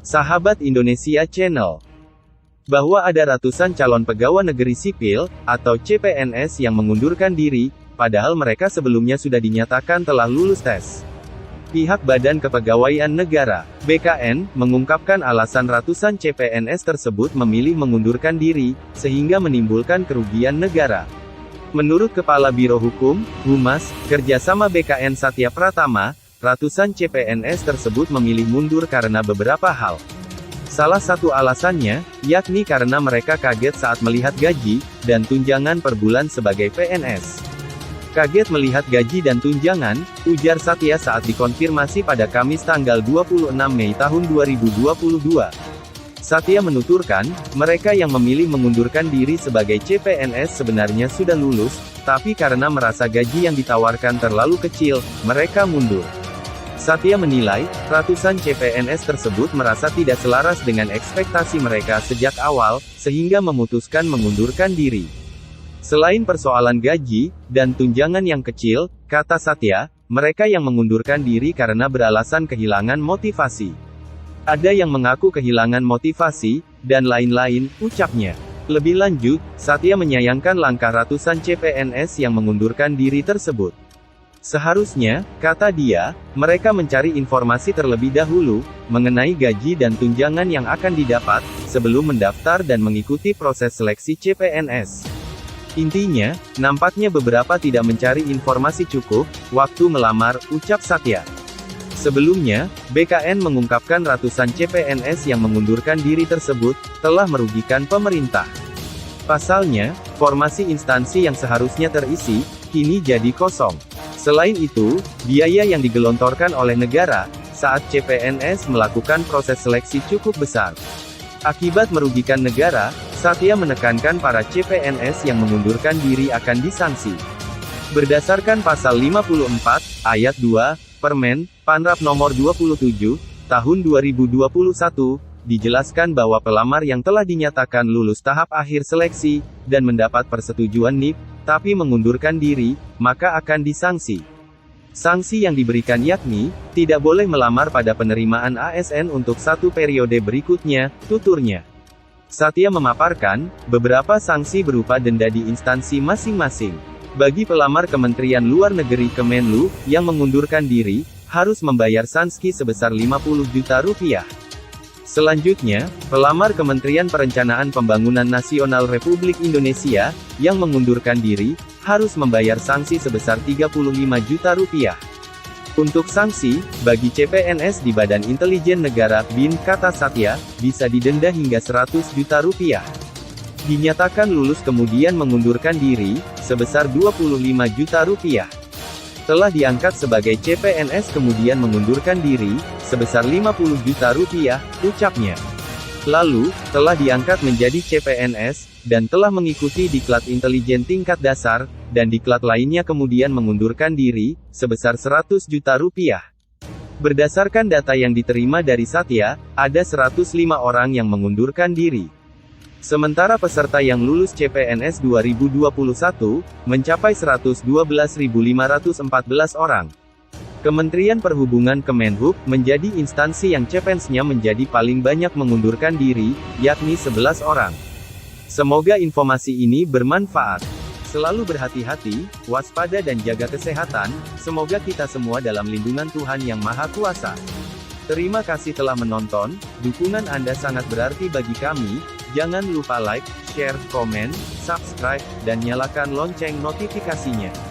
Sahabat Indonesia Channel, bahwa ada ratusan calon pegawai negeri sipil, atau CPNS yang mengundurkan diri, padahal mereka sebelumnya sudah dinyatakan telah lulus tes. Pihak Badan Kepegawaian Negara, BKN, mengungkapkan alasan ratusan CPNS tersebut memilih mengundurkan diri, sehingga menimbulkan kerugian negara. Menurut Kepala Biro Hukum, Humas, Kerjasama BKN Satya Pratama, ratusan CPNS tersebut memilih mundur karena beberapa hal. Salah satu alasannya, yakni karena mereka kaget saat melihat gaji dan tunjangan per bulan sebagai PNS. Kaget melihat gaji dan tunjangan, ujar Satya saat dikonfirmasi pada Kamis tanggal 26 Mei tahun 2022. Satya menuturkan, mereka yang memilih mengundurkan diri sebagai CPNS sebenarnya sudah lulus, tapi karena merasa gaji yang ditawarkan terlalu kecil, mereka mundur. Satya menilai, ratusan CPNS tersebut merasa tidak selaras dengan ekspektasi mereka sejak awal, sehingga memutuskan mengundurkan diri. Selain persoalan gaji dan tunjangan yang kecil, kata Satya, mereka yang mengundurkan diri karena beralasan kehilangan motivasi. Ada yang mengaku kehilangan motivasi, dan lain-lain, ucapnya. Lebih lanjut, Satya menyayangkan langkah ratusan CPNS yang mengundurkan diri tersebut. Seharusnya, kata dia, mereka mencari informasi terlebih dahulu, mengenai gaji dan tunjangan yang akan didapat, sebelum mendaftar dan mengikuti proses seleksi CPNS. Intinya, nampaknya beberapa tidak mencari informasi cukup, waktu melamar, ucap Satya. Sebelumnya, BKN mengungkapkan ratusan CPNS yang mengundurkan diri tersebut, telah merugikan pemerintah. Pasalnya, formasi instansi yang seharusnya terisi, kini jadi kosong. Selain itu, biaya yang digelontorkan oleh negara, saat CPNS melakukan proses seleksi cukup besar. Akibat merugikan negara, Satya menekankan para CPNS yang mengundurkan diri akan disanksi. Berdasarkan Pasal 54, Ayat 2, Permen, Panrap Nomor 27, Tahun 2021, dijelaskan bahwa pelamar yang telah dinyatakan lulus tahap akhir seleksi, dan mendapat persetujuan NIP, tapi mengundurkan diri, maka akan disanksi. Sanksi yang diberikan yakni, tidak boleh melamar pada penerimaan ASN untuk satu periode berikutnya, tuturnya. Satya memaparkan, beberapa sanksi berupa denda di instansi masing-masing. Bagi pelamar Kementerian Luar Negeri Kemenlu, yang mengundurkan diri, harus membayar sanksi sebesar 50 juta rupiah. Selanjutnya, pelamar Kementerian Perencanaan Pembangunan Nasional Republik Indonesia, yang mengundurkan diri, harus membayar sanksi sebesar 35 juta rupiah. Untuk sanksi, bagi CPNS di Badan Intelijen Negara, BIN, kata Satya, bisa didenda hingga 100 juta rupiah. Dinyatakan lulus kemudian mengundurkan diri, sebesar 25 juta rupiah. Telah diangkat sebagai CPNS kemudian mengundurkan diri, sebesar 50 juta rupiah, ucapnya. Lalu, telah diangkat menjadi CPNS, dan telah mengikuti diklat intelijen tingkat dasar, dan diklat lainnya kemudian mengundurkan diri, sebesar 100 juta rupiah. Berdasarkan data yang diterima dari Satya, ada 105 orang yang mengundurkan diri. Sementara peserta yang lulus CPNS 2021, mencapai 112.514 orang. Kementerian Perhubungan Kemenhub, menjadi instansi yang CPNS-nya menjadi paling banyak mengundurkan diri, yakni 11 orang. Semoga informasi ini bermanfaat. Selalu berhati-hati, waspada dan jaga kesehatan, semoga kita semua dalam lindungan Tuhan Yang Maha Kuasa. Terima kasih telah menonton, dukungan Anda sangat berarti bagi kami. Jangan lupa like, share, komen, subscribe, dan nyalakan lonceng notifikasinya.